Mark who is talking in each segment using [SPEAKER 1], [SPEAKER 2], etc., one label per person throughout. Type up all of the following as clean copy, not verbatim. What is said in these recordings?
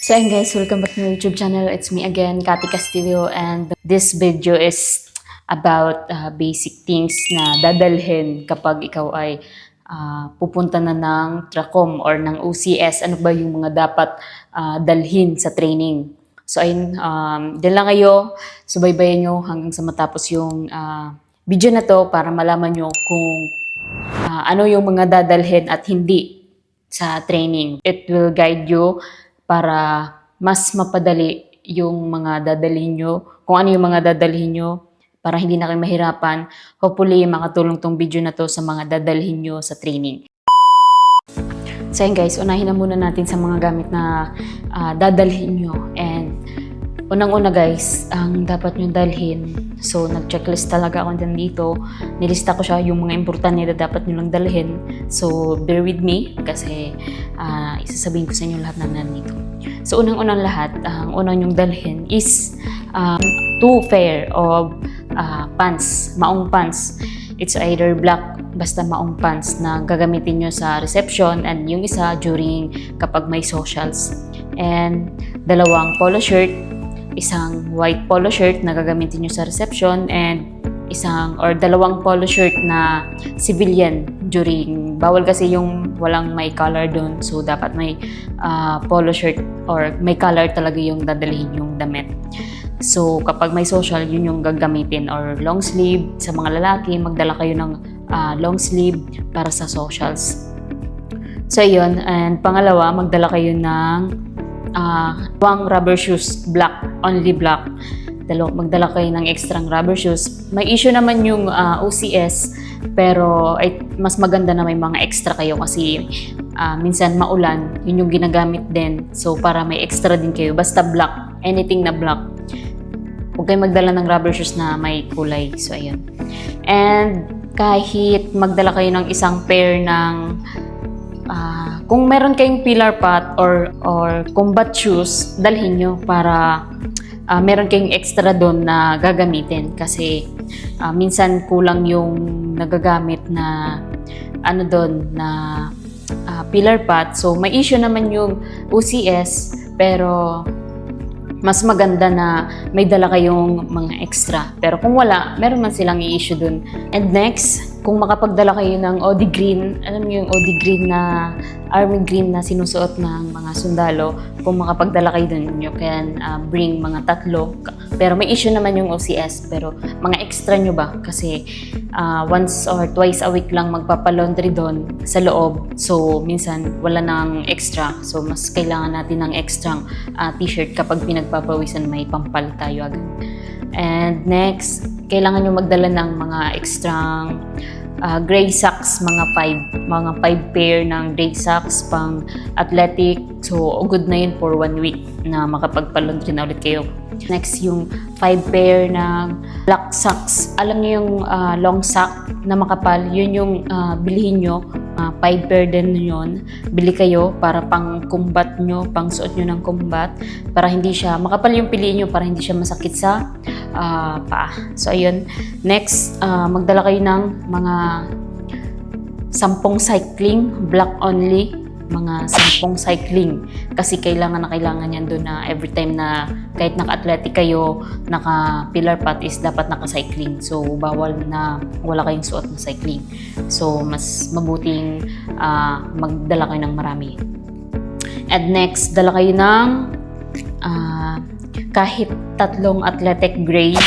[SPEAKER 1] So ayun guys, welcome back to my YouTube channel. It's me again, Cathy Castillo, and this video is about basic things na dadalhin kapag ikaw ay pupunta na ng TRACOM or ng OCS. Ano ba yung mga dapat dalhin sa training? So ayun, dyan lang kayo, subaybayan nyo hanggang sa matapos yung video na to para malaman nyo kung ano yung mga dadalhin at hindi sa training. It will guide you para mas mapadali yung mga dadalhin nyo, kung ano yung mga dadalhin nyo, para hindi na kayo mahirapan. Hopefully, makatulong tong video na to sa mga dadalhin nyo sa training. So yun guys, unahin na muna natin sa mga gamit na dadalhin nyo. And unang-una guys, ang dapat nyo dalhin, so nag-checklist talaga ako dito. Nilista ko siya yung mga importante na dapat nyo lang dalhin. So bear with me kasi isasabihin ko sa inyo lahat na nandito. So unang-unang lahat, ang unang nyong dalhin is 2 pair of pants, maong pants. It's either black, basta maong pants na gagamitin nyo sa reception, and yung isa during kapag may socials. And dalawang polo shirt, isang white polo shirt na gagamitin nyo sa reception, and dalawang polo shirt na civilian during, bawal kasi yung walang may color doon, so dapat may polo shirt or may color talaga yung dadalhin yung damit. So kapag may social, yun yung gagamitin, or long sleeve. Sa mga lalaki, magdala kayo ng long sleeve para sa socials. So yun, and pangalawa, magdala kayo ng dalawang rubber shoes, black, only black. Magdala kayo ng extra rubber shoes. May issue naman yung OCS, pero mas maganda na may mga extra kayo kasi minsan maulan, yun yung ginagamit din. So para may extra din kayo, basta black, anything na black. Huwag kayo magdala ng rubber shoes na may kulay. So ayun. And kahit magdala kayo ng isang pair ng kung meron kayong pillar pat or combat shoes, dalhin nyo para meron kayong extra doon na gagamitin. Kasi minsan kulang yung nagagamit na doon na pillar pat. So may issue naman yung OCS, pero mas maganda na may dala kayong mga extra. Pero kung wala, meron man silang i-issue dun. And next, kung makapagdala kayo ng OD green, alam niyo yung OD green na army green na sinusuot ng mga sundalo, kung makapagdala kayo dun, you can bring mga 3. Pero may issue naman yung OCS, pero mga extra nyo ba? Kasi once or twice a week lang magpapalaundry doon sa loob. So minsan wala nang extra. So mas kailangan natin ng extra t-shirt kapag pinagpapawisan, may pampal tayo agad. And next, kailangan nyo magdala ng mga extra gray socks, mga 5 pair ng gray socks pang athletic. So good na yun for 1 week na makapagpalaundry na ulit kayo. Next, yung 5 pair ng black socks. Alam niyo yung long sock na makapal, yun yung bilhin nyo. 5 pair din yun. Bili kayo para pang combat nyo, pang suot nyo ng combat. Para hindi siya, makapal yung piliin nyo para hindi siya masakit sa paa. So ayun. Next, magdala kayo ng mga 10 cycling, black only. Mga 10 cycling, kasi kailangan yan doon na every time na kahit naka-athletic kayo, naka-pillar pat is dapat naka-cycling. So bawal na wala kayong suot na cycling. So mas mabuting magdala kayo ng marami. And next, dala kayo ng kahit 3 athletic gray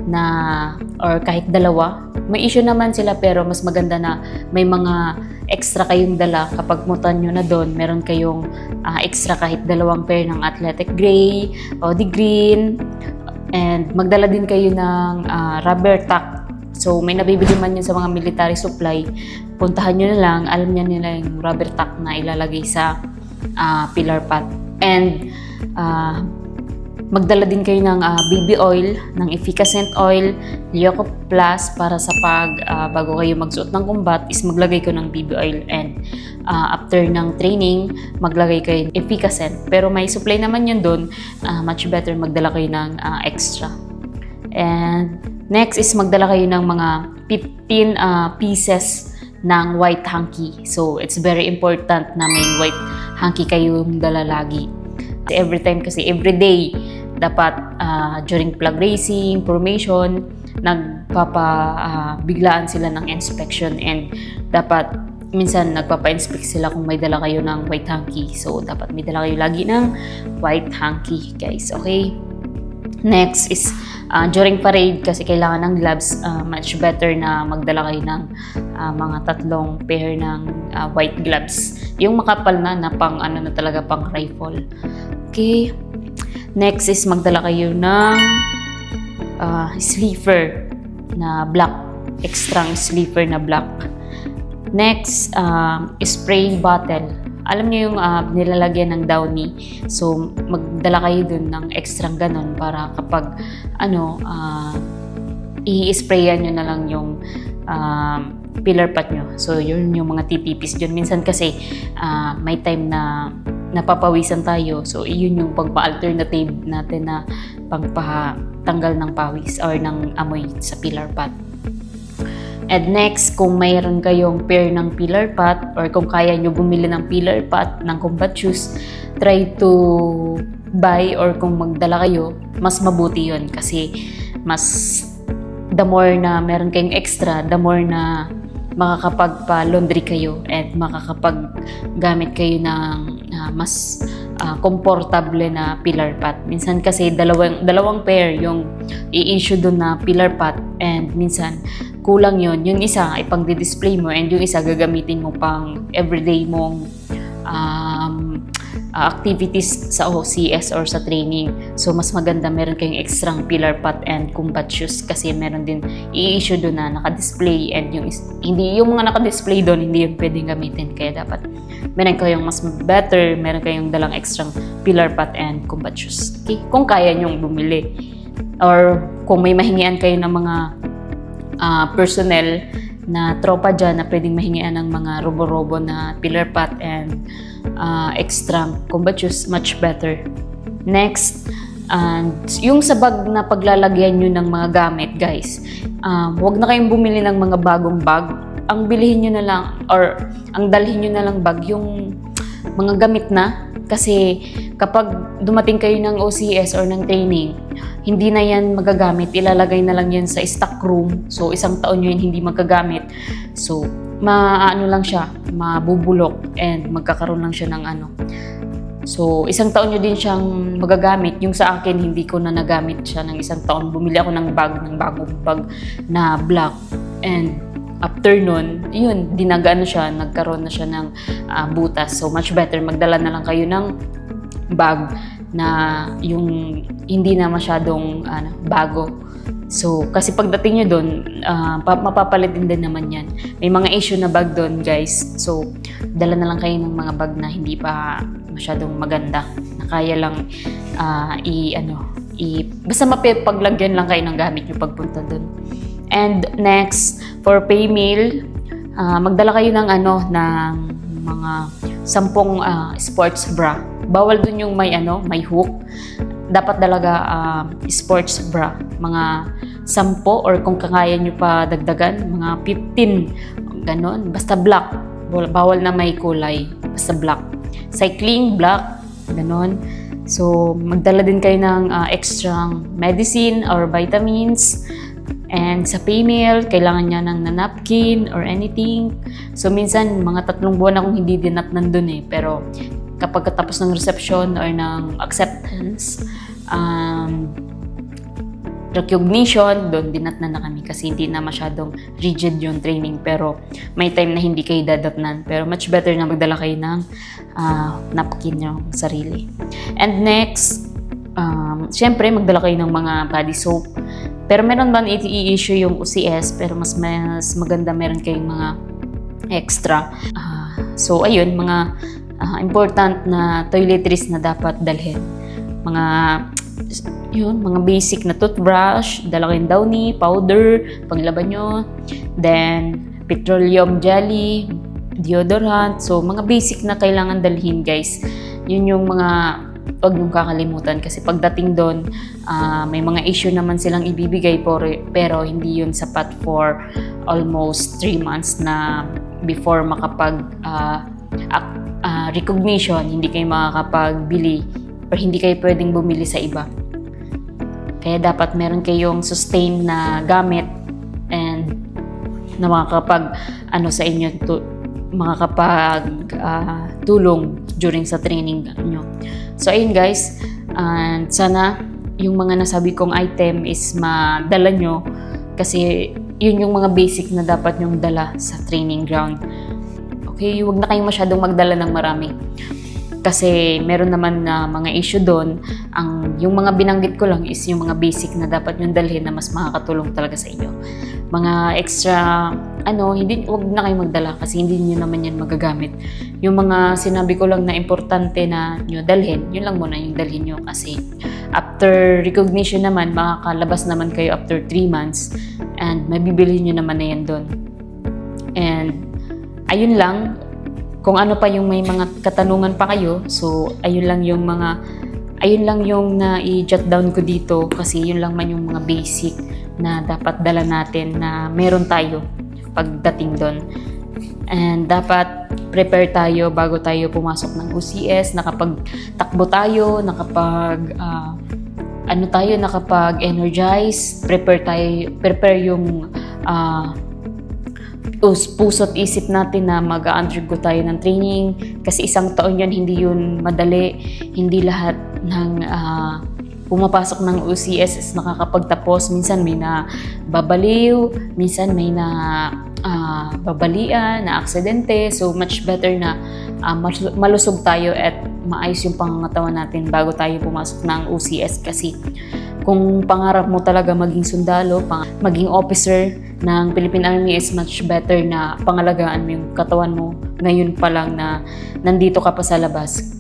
[SPEAKER 1] na, or kahit 2. May issue naman sila, pero mas maganda na may mga extra kayong dala. Kapag mutan nyo na doon, meron kayong extra kahit 2 pair ng athletic gray o the green. And magdala din kayo ng rubber tack. So may nabibili man yun sa mga military supply. Puntahan nyo na lang, alam nyo nila yung rubber tack na ilalagay sa pillar pat. And magdala din kayo ng baby oil, ng efficacent oil, Lioco Plus, para sa bago kayo magsuot ng combat is maglagay ko ng baby oil. And after ng training, maglagay kayo ng efficacent. Pero may supply naman yun doon, much better magdala kayo ng extra. And next is magdala kayo ng mga 15 pieces ng white hanky. So it's very important na may white hanky kayong dala lagi. Every time kasi, every day, dapat during plug racing, formation, biglaan sila ng inspection, and dapat minsan nagpapa-inspect sila kung may dala kayo ng white hanky. So, dapat may dala kayo lagi ng white hanky, guys. Okay? Next is during parade, kasi kailangan ng gloves, much better na magdala kayo ng mga 3 pair ng white gloves. Yung makapal na pang talaga pang rifle. Okay. Next is magdala kayo ng sleeper na black. Extra sleeper na black. Next, spray bottle. Alam niyo yung nilalagyan ng Downy. So, magdala kayo dun ng extra ganon para kapag i-sprayan nyo na lang yung pillar pot nyo. So, yun yung mga TPPs dyan. Minsan kasi may time na napapawisan tayo. So, yun yung pagpa-alternative natin na pangpatanggal ng pawis or ng amoy sa pillar pot. And next, kung mayroon kayong pair ng pillar pot or kung kaya nyo bumili ng pillar pot ng combat shoes, try to buy, or kung magdala kayo, mas mabuti yun kasi the more na meron kayong extra, the more na makakapagpa-laundry kayo at makakapaggamit kayo ng mas komportable na pillar pot. Minsan kasi dalawang pair yung i-issue doon na pillar pot, and minsan kulang yun. Yung isa ay pang di-display mo, and yung isa gagamitin mo pang everyday mong activities sa OCS or sa training. So, mas maganda meron kayong extrang pillar pot and combat shoes kasi meron din i-issue doon na naka-display, and yung mga naka-display doon, hindi yung pwedeng gamitin. Kaya dapat meron kayong mas better, meron kayong dalang extrang pillar pot and combat shoes. Okay? Kung kaya nyong bumili. Or kung may mahingian kayo ng mga personnel na tropa dyan na pwedeng mahingian ng mga robo-robo na pillar pot and extra combat shoes, much better. Next, yung sa bag na paglalagyan nyo ng mga gamit, guys, huwag na kayong bumili ng mga bagong bag. Ang bilhin nyo na lang, or ang dalhin nyo na lang bag, yung mga gamit na. Kasi kapag dumating kayo ng OCS or ng training, hindi na yan magagamit. Ilalagay na lang yan sa stock room. So, 1 taon nyo yan hindi magagamit. So, lang siya, mabubulok, and magkakaroon lang siya ng So, 1 taon nyo din siyang magagamit. Yung sa akin, hindi ko na nagamit siya ng 1 taon. Bumili ako ng bagong bag na black. And after nun, yun, nagkaroon na siya ng butas. So, much better, magdala na lang kayo ng bag na yung hindi na masyadong bago. So, kasi pagdating nyo doon, mapapalitin din naman yan. May mga issue na bag doon, guys. So, dala na lang kayo ng mga bag na hindi pa masyadong maganda. Na kaya lang basta mapapaglagyan lang kayo ng gamit nyo pagpunta doon. And next, for pay meal, magdala kayo ng mga 10 sports bra. Bawal dun yung may hook. Dapat talaga sports bra. Mga 10, or kung kaya nyo pa dagdagan, mga 15. Ganon. Basta black. Bawal na may kulay. Basta black. Cycling, black. Ganon. So, magdala din kayo ng extra medicine or vitamins. And sa female, kailangan niya ng napkin or anything. So, minsan, mga 3 buwan akong hindi dinat nandun eh. Pero, kapag katapos ng reception or ng acceptance, recognition, doon dinat na kami kasi hindi na masyadong rigid yung training. Pero, may time na hindi kayo dadatnan. Pero, much better na magdala kayo ng napkin yung sarili. And next, syempre, magdala kayo ng mga body soap. Pero meron ba i-issue yung OCS, pero mas maganda meron kayong mga extra. So, ayun, mga important na toiletries na dapat dalhin. Mga basic na toothbrush, dala kayong Downy, powder, paglaban nyo. Then, petroleum jelly, deodorant. So, mga basic na kailangan dalhin, guys. Yun yung mga huwag niyong kakalimutan kasi pagdating doon, may mga issue naman silang ibibigay pero hindi yun sapat for almost 3 months na before makapag recognition, hindi kayo makakapagbili or hindi kayo pwedeng bumili sa iba. Kaya dapat meron kayong sustain na gamit and na makakapag sa inyo tulong during sa training nyo. So ayun guys, and sana yung mga nasabi kong item is madala nyo kasi yun yung mga basic na dapat nyong dala sa training ground. Okay, huwag na kayong masyadong magdala ng marami. Kasi meron naman na mga issue doon. Yung mga binanggit ko lang is yung mga basic na dapat yung dalhin na mas makakatulong talaga sa inyo. Mga extra, huwag na kayong magdala kasi hindi niyo naman yan magagamit. Yung mga sinabi ko lang na importante na nyo dalhin, yun lang muna yung dalhin nyo kasi after recognition naman, makakalabas naman kayo after 3 months and mabibili nyo naman na yan doon. And ayun lang, kung ano pa yung may mga katanungan pa kayo, so ayun lang yung na-i-jot down ko dito kasi yun lang man yung mga basic na dapat dala natin na meron tayo pagdating doon. And dapat prepare tayo bago tayo pumasok ng OCS, nakapagtakbo tayo, nakapag-energize, prepare yung puso't isip natin na mag-undergo tayo ng training kasi 1 taon yun, hindi yun madali, hindi lahat ng pumapasok ng OCS is nakakapagtapos. Minsan may na babaliw, minsan may na babalian, na aksidente, so much better na malusog tayo at maayos yung pangangatawan natin bago tayo pumasok ng OCS kasi kung pangarap mo talaga maging sundalo, maging officer ng Philippine Army is much better na pangalagaan mo yung katawan mo ngayon pa lang na nandito ka pa sa labas.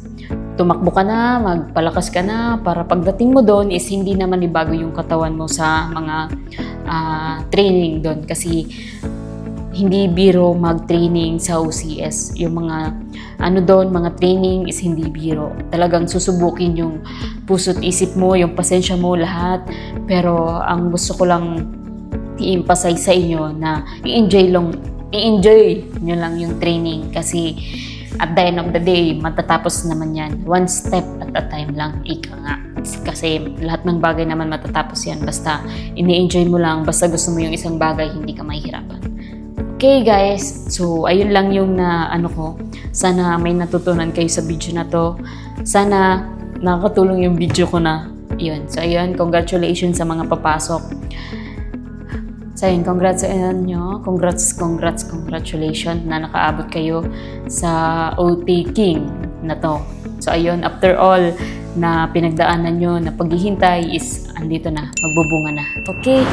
[SPEAKER 1] Tumakbo ka na, magpalakas ka na para pagdating mo doon is hindi naman ibago yung katawan mo sa mga training doon kasi hindi biro mag-training sa OCS. Yung mga mga training is hindi biro. Talagang susubukin yung puso't isip mo, yung pasensya mo, lahat. Pero ang gusto ko lang i-emphasize sa inyo na i-enjoy nyo lang yung training kasi at the end of the day, matatapos naman yan. One step at a time lang, ika nga. Kasi lahat ng bagay naman matatapos yan. Basta ini-enjoy mo lang, basta gusto mo yung isang bagay, hindi ka mahihirapan. Okay guys, so ayun lang yung ko. Sana may natutunan kayo sa video na to. Sana nakakatulong yung video ko na yun. So ayun, congratulations sa mga papasok. So ayun, congrats sa inyo. Congratulations na nakaabot kayo sa OT King na to. So ayun, after all na pinagdaanan nyo na paghihintay is andito na, magbubunga na. Okay?